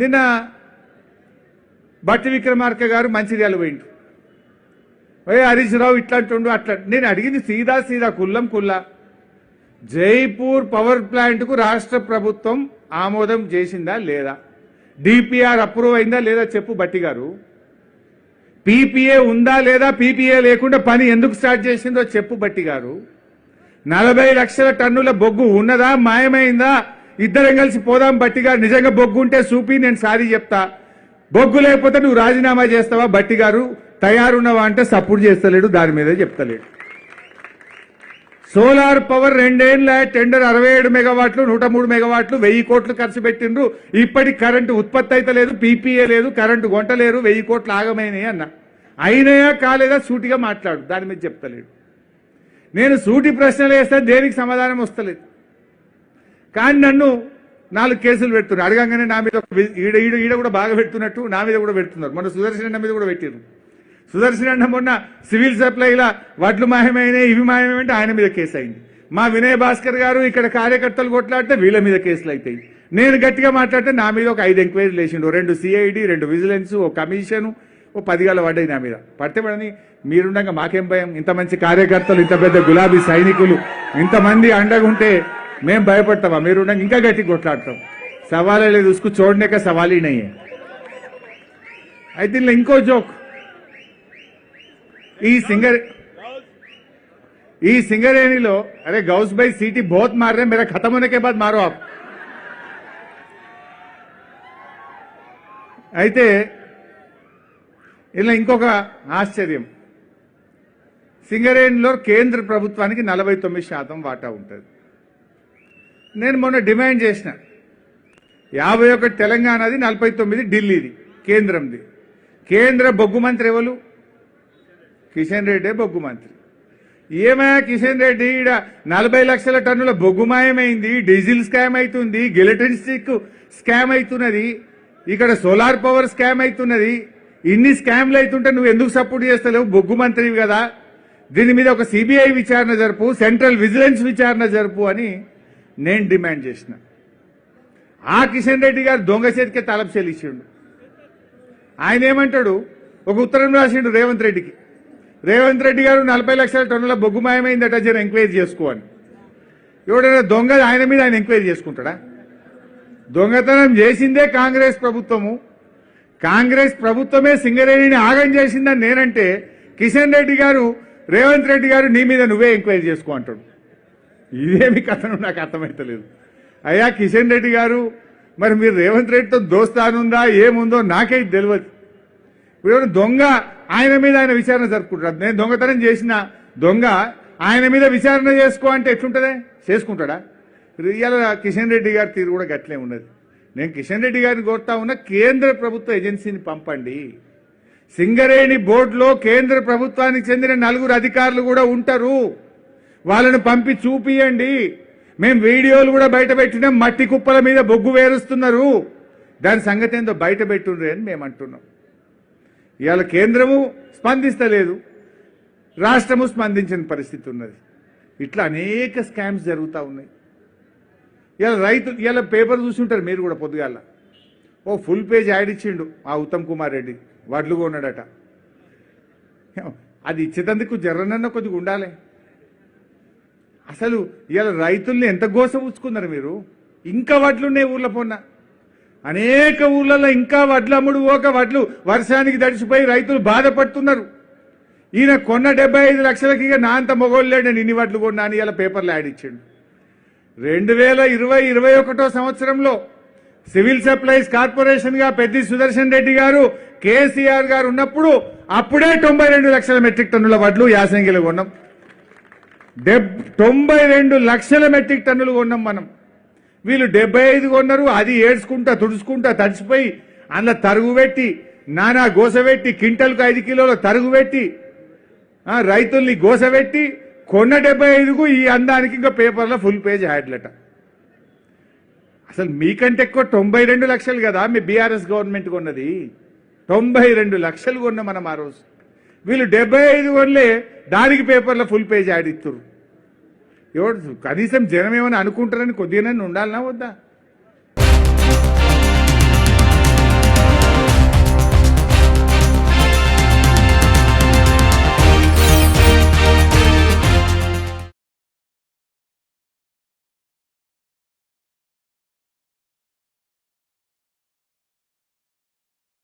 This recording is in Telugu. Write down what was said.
నిన్న బట్టి విక్రమార్క గారు మంచిర్యాల పోయిండు. హరీష్ రావు ఇట్లాంటుండు అట్లా. నేను అడిగింది సీదా కుల్లం కుల్లా, జైపూర్ పవర్ ప్లాంట్కు రాష్ట్ర ప్రభుత్వం ఆమోదం చేసిందా లేదా, డిపిఆర్ అప్రూవ్ అయిందా లేదా చెప్పు బట్టి గారు. పీపీఏ ఉందా లేదా, పీపీఏ లేకుండా పని ఎందుకు స్టార్ట్ చేసిందో చెప్పు బట్టి గారు. 40 లక్షల టన్నుల బొగ్గు ఉన్నదా మాయమైందా, ఇద్దరం కలిసి పోదాం బట్టి గారు. నిజంగా బొగ్గు ఉంటే చూపి, నేను సారీ చెప్తా. బొగ్గు లేకపోతే నువ్వు రాజీనామా చేస్తావా బట్టి గారు, తయారున్నావా అంటే సపోర్ట్ చేస్తలేడు, దాని మీద చెప్తలేడు. సోలార్ పవర్ 2 ఏళ్ల టెండర్ 67 మెగావాట్లు 103 మెగావాట్లు 1000 కోట్లు ఖర్చు పెట్టిండ్రు. ఇప్పటికి కరెంటు ఉత్పత్తి అయితే లేదు, పీపీఏ లేదు, కరెంటు గొంటలేరు, 1000 కోట్లు ఆగమైనాయి అన్న. అయినాయా కాలేదా సూటిగా మాట్లాడు, దాని మీద చెప్తలేడు. నేను సూటి ప్రశ్నలు వేస్తే దేనికి సమాధానం వస్తలేదు. కానీ నన్ను 4 కేసులు పెడుతున్నారు. అడగంగానే నా మీద ఈడ కూడా బాగా పెడుతున్నట్టు నా మీద కూడా పెడుతున్నారు. మొన్న సుదర్శన్ అన్న మీద కూడా పెట్టారు. సుదర్శన్ అన్న మొన్న సివిల్ సప్లైలా వడ్లు మాయమైనాయి, ఇవి మాయమైంటే ఆయన మీద కేసు అయింది. మా వినయ్ భాస్కర్ గారు ఇక్కడ కార్యకర్తలు కొట్లాడితే వీళ్ళ మీద కేసులు అవుతాయి. నేను గట్టిగా మాట్లాడితే నా మీద ఒక 5 ఎంక్వైరీలు వేసిండు. 2 సిఐడి, 2 విజిలెన్స్, ఒక కమిషను, ఓ 10 గల పడ్డాయి నా మీద. పడితే పడని, మీరుండగా మాకేం భయం. ఇంత మంచి కార్యకర్తలు, ఇంత పెద్ద గులాబీ సైనికులు, ఇంతమంది అండగా ఉంటే మేము భయపడతామా? మీరుండగా ఇంకా గట్టి కొట్లాడతాం. సవాలే లేదు, ఉసుకు చూడనే కా సవాల్ ही नहीं है. అయితే ఇలా ఇంకో జోక్. ఈ సింగరేణిలో, అరే गौस भाई सीटी बहुत मार रहे, मेरा खत्म होने के बाद मारो आप. అయితే ఇలా ఇంకొక ఆశ్చర్యం. సింగరేణిలో కేంద్ర ప్రభుత్వానికి 49% వాటా ఉంటుంది. నేను మొన్న డిమాండ్ చేసిన 51 తెలంగాణది, 49 ఢిల్లీది, కేంద్రంది. కేంద్ర బొగ్గు మంత్రి ఎవరు? కిషన్ రెడ్డి బొగ్గు మంత్రి. ఏమయ్యా కిషన్ రెడ్డి, ఈడ 40 లక్షల టన్నుల బొగ్గు మాయమైంది, డీజిల్ స్కామ్ అవుతుంది, గిలెటిన్ స్టిక్ స్కామ్ అవుతున్నది, ఇక్కడ సోలార్ పవర్ స్కామ్ అవుతున్నది. ఇన్ని స్కామ్లు అవుతుంటే నువ్వు ఎందుకు సపోర్ట్ చేస్తలేవు? బొగ్గు మంత్రివి కదా. దీని మీద ఒక సిబిఐ విచారణ జరుపు, సెంట్రల్ విజిలెన్స్ విచారణ జరుపు అని నేను డిమాండ్ చేసిన. ఆ కిషన్ రెడ్డి గారు దొంగ చేతికే తలపు చెల్లించిండు. ఆయన ఏమంటాడు, ఒక ఉత్తరం రాసిండు రేవంత్ రెడ్డికి. రేవంత్ రెడ్డి గారు 40 లక్షల టన్నుల బొగ్గు మాయమైందట, జర ఎంక్వైరీ చేసుకో అని. ఎవడైనా దొంగ ఆయన మీద ఆయన ఎంక్వైరీ చేసుకుంటాడా? దొంగతనం చేసిందే కాంగ్రెస్ ప్రభుత్వము. కాంగ్రెస్ ప్రభుత్వమే సింగరేణిని ఆగం చేసిందని నేనంటే, కిషన్ రెడ్డి గారు, రేవంత్ రెడ్డి గారు నీ మీద నువ్వే ఎంక్వైరీ చేసుకో అంటాడు. ఇదేమి కథను నాకు అర్థమైతలేదు. అయ్యా కిషన్ రెడ్డి గారు, మరి మీరు రేవంత్ రెడ్డితో దోస్తానుందా ఏముందో నాకే తెలియదు. ఇప్పుడు దొంగ ఆయన మీద ఆయన విచారణ జరుపుకుంటారు. నేను దొంగతనం చేసిన దొంగ ఆయన మీద విచారణ చేసుకో అంటే ఎట్లుంటుందే? చేసుకుంటాడా? ఇవాళ కిషన్ రెడ్డి గారి తీరు కూడా గట్లే ఉన్నది. నేను కిషన్ రెడ్డి గారిని కోరుతా ఉన్నా, కేంద్ర ప్రభుత్వ ఏజెన్సీని పంపండి. సింగరేణి బోర్డులో కేంద్ర ప్రభుత్వానికి చెందిన 4 అధికారులు కూడా ఉంటారు. వాళ్ళను పంపి చూపియండి. మేము వీడియోలు కూడా బయట పెట్టినాం, మట్టి కుప్పల మీద బొగ్గు వేరుస్తున్నారు, దాని సంగతి ఏందో బయట పెట్టుండ్రి అని మేము అంటున్నాం. ఇవాళ కేంద్రము స్పందిస్తలేదు, రాష్ట్రము స్పందించిన పరిస్థితి ఉన్నది. ఇట్లా అనేక స్కామ్స్ జరుగుతూ ఉన్నాయి. ఇలా రైతులు, ఇలా పేపర్ చూసుంటారు మీరు కూడా పొద్దుగాల, ఓ ఫుల్ పేజ్ యాడ్ ఇచ్చిండు ఆ ఉత్తమ్ కుమార్ రెడ్డి, వడ్లు కొన్నాడట. అది ఇచ్చేటందుకు జర్రనన్న కొద్దిగా ఉండాలి. అసలు ఇలా రైతుల్ని ఎంత గోసపుచ్చుకున్నారు మీరు. ఇంకా వడ్లున్నాయి ఊర్లో పొన్న, అనేక ఊర్లలో ఇంకా వడ్లు అమ్ముడు పోక వడ్లు వర్షానికి తడిసిపోయి రైతులు బాధపడుతున్నారు. ఈయన కొన్న 75 లక్షలకి ఇక నా అంత మొగోళ్ళు లేడు, నేను ఇన్ని వడ్లు కొన్నా అని ఇలా పేపర్లో యాడ్ ఇచ్చిండు. 2020-21 సంవత్సరంలో సివిల్ సప్లైస్ కార్పొరేషన్ గా పెద్ది సుదర్శన్ రెడ్డి గారు, కేసీఆర్ గారు ఉన్నప్పుడు అప్పుడే 92 లక్షల మెట్రిక్ టన్నుల వడ్లు యాసంగిలో కొన్నాం. 92 లక్షల మెట్రిక్ టన్నులు కొన్నాం మనం. వీళ్ళు 75 కొన్నారు. అది ఏడ్చుకుంటా తుడుచుకుంటా తడిచిపోయి అందులో తరుగు పెట్టి, నానా గోసపెట్టి, క్వింటల్కు 5 కిలోల తరుగు పెట్టి, రైతుల్ని గోసపెట్టి కొన్న 75కు ఈ అందానికి ఇంకా పేపర్లో ఫుల్ పేజ్ యాడ్లట. అసలు మీకంటే ఎక్కువ 92 లక్షలు కదా మీ బీఆర్ఎస్ గవర్నమెంట్ కొన్నది. 92 లక్షలు కొన్న మనం ఆ రోజు. వీళ్ళు 75 కొనలే, దానికి పేపర్లో ఫుల్ పేజ్ యాడ్ ఇస్తారు. ఎవరు కనీసం జనం ఏమని అనుకుంటారని కొద్దిగానే ఉండాలన్నా వద్దా?